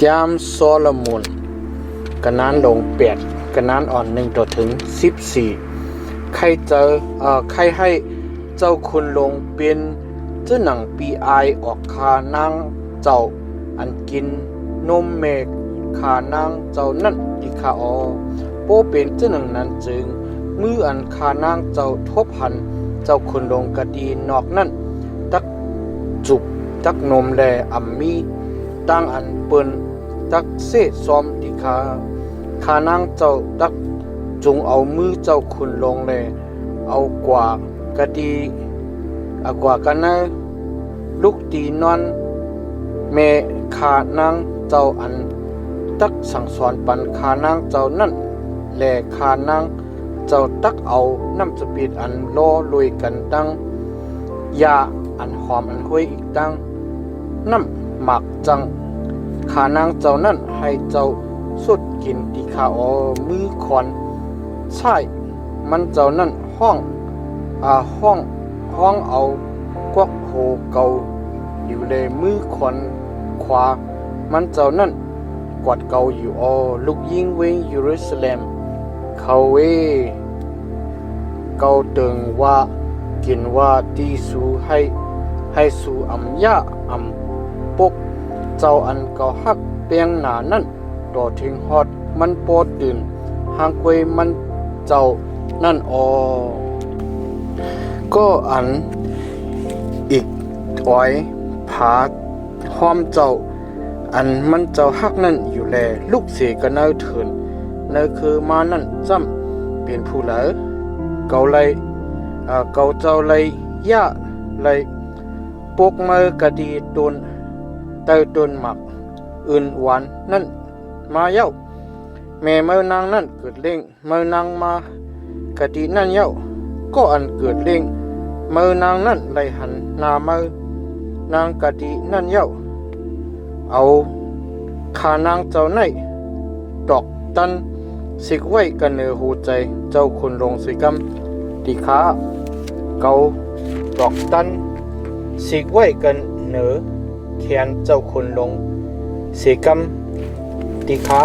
ยามโซโลมอนกันนั้นลง8กันนั้นอ่อน1ต่อถึง14ใครใครให้เจ้าคุณลงเป็นเจ้าหนังปีไอออกคานางเจ้าอันกินนมเมกขานางเจ้านั่นดิคาอโปเป็นเจ้าหนังนั้นจึงมืออันขานางเจ้าทบหันเจ้าคุณลงกะดีนอกนั่นตักจุบตักนมแลอัมมีตั้งอันเปิ้นตักเสซ้อมดิขานางเจ้าตักจงเอามือเจ้าคุณลงแลเอากว่ากะดีกว่ากันนะลูกตีนอนแม่ขานางเจ้าอันตักสั่งสอนปันขานางเจ้านั่นแลขานางเจ้าตักเอาน้ำสปีดอันล้อลุยกันตั้งยาอันหอมอันห้วยอีกตั้งน้ำหมักจังขานางเจ้านั่นให้เจ้าสุดกินที่ขามือคอนใช่มันเจ้านั่นห้องเอากวักโหเกาอยู่ในมือคอนขวามันเจ้านั่นกวาดเกาอยู่ลูกยิงเวเยรูซาเล็มเขาเวเกาตึงว่ากินว่าตีสูให้สูอำยาอำปกเจ้าอันเกาฮักเปียงหนานั่นต่อทิ้งฮอดมันโปดตื่นหางกวยมันเจ้านั่นก็อันอีกอ้อยผาห้อมเจ้าอันมันเจ้าฮักนั่นอยู่แลลูกเสกกันเนเถินเนคือมานั่นจำเป็นผู้เหลอเกาเลยเกาเจ้าเลยย่าเลยปกมือกะดีตนเตยตนหมักอื่นหวานนั่นมาเย้าแม่เมื่อนางนั่นเกิดเล่งเมื่อนางมากะดีนั่นเย้าก็อันเกิดเล่งเมื่อนางนั่นเลยหันนาเมื่อนางกะดีนั่นเย้าเอาขานางเจ้าในดอกตันสิกไว้กันเนือหูใจเจ้าคนลงสิกำติขาเกาดอกตันสิกไว้กันเนือแขนเจ้าคนลงสิกำติขา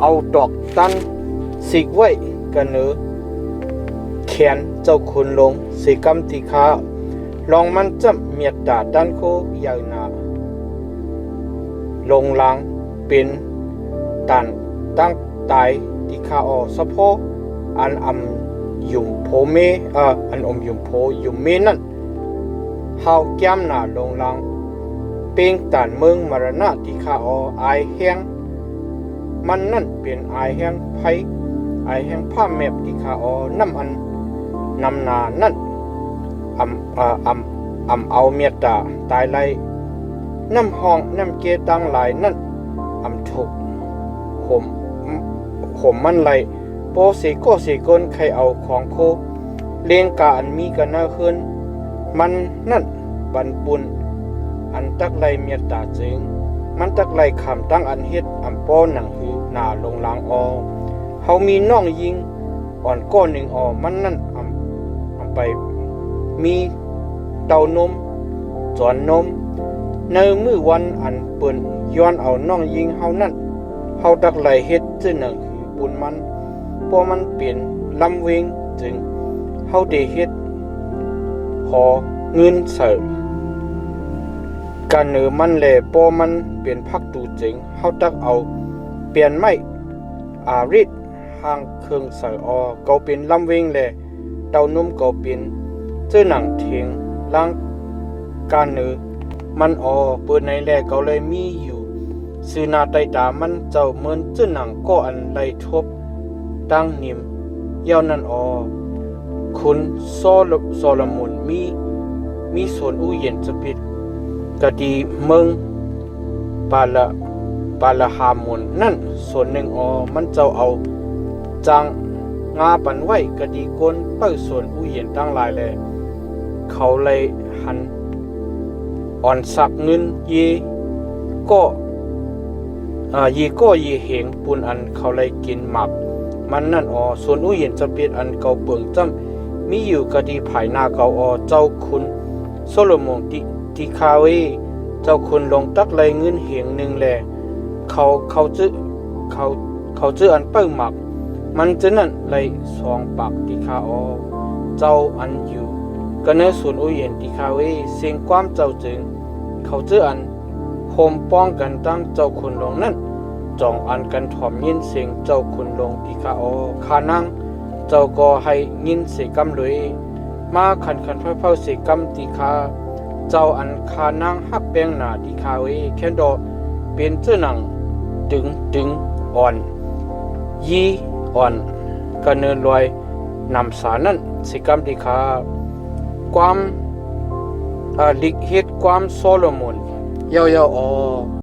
เอาดอกตันสิกไว้กันเนือแขนเจ้าคนลงสิกำติขาลองมันจำเมียดดาดันโคยาวนาลงลางเป็นตันตั้งตายที่ข้าสะโพอันยุมโพเมอันยุมโพยุมเมนั่นเฮาแก้มหน้าลงลางเป็นตันเมืองมรณะที่ข้าอายแห้งมันนั่นเป็นอายแห้งไผอายแห้งผ้าแมบที่ข้าน้ำอันนำนานั่นเอาเมียตาตายไรน้ำห้องน้ำเกตังหลายนั่นถูกผมมันไหลโปเสก็เสกนใครเอาของโคเลี้ยงกาอันมีกันน่าขึ้นมันนั่นบันปุนอันตักไหลเมียตาเจงมันตักไหลคำตั้งอันเฮ็ดป้อหนังหือหนาลงลางเฮามีน้องยิงอ่อนก้อนหนึ่งมันนั่นไปมีเต้านมจอนนมในมือวันอันเปิ้นย้อนเอาน้องยิงเฮานั่นเฮาตักไหลเฮ็ดจึงหนังคือปุนมันเพราะมันเปลี่ยนลำเวงจึงเฮาได้เฮ็ดขอเงินเสิร์ฟการเนือมันแลเพราะมันเปลี่ยนพักตูจริงเฮาตักเอาเปลี่ยนไม้อาริดห่างเครื่องเสิร์ฟเกาเป็นลำเวงแลเต้านมเกาเป็นเจ้าหนังเถียงล้างการเนือมันเปิดในแลเกาเลยมีอยู่ซื้อนาไตตามันเจ้าเหมือนเจ้าหนังก็อันไลทบตั้งนิ่มเย้านั่นคุณโซโลมอนมีส่วนอู้เย็นจะปิดกะดีเมืองปาละฮามุนนั่นส่วนหนึ่งมันเจ้าเอาจังงาปันไว้กะดีก้นเปิดส่วนอู้เย็นตั้งหลายเลยเขาเลยหันอ่อนสักเงินก็เหงปุนอันเขาเลยกินหมักมันนั่นส่วนอู้เย็นจะเปลี่ยนอันเก่าเปิงจำมีอยู่กะดีภายหน้าเก่าเจ้าคุณโซโลมอนติคาเว เจ้าคุณลงตักไหลเงินเหียงหนึ่งแลเขาจื้อเขาจื้ออันเปิ้งหมักมันจะนั่นไหลสองปากที่ข้าออเจ้าอันอยู่ก็เนื้อส่วนอุเย็นที่ข้าเวเสียงความเจ้าจึงเขาจื้ออันโฮมป้องกันตั้งเจ้าคุณลงนั่นจองอันกันถ่อมยินเสียงเจ้าคุณลงที่ข้าออข้านั่งเจ้าก็ให้ยินเสียกำเลยมาขันเฝ้าเสียกำที่ข้าเจ้าอันข้านั่งฮับแปงหน้าที่ข้าเวแค่ดอเป็นเจ้าหนังดึงอ่อนยีอ่อนก็เนินลอยนำสารนั้นเสียกำที่ข้าความลิกเฮ็ดความโซโลมอนเยาๆอ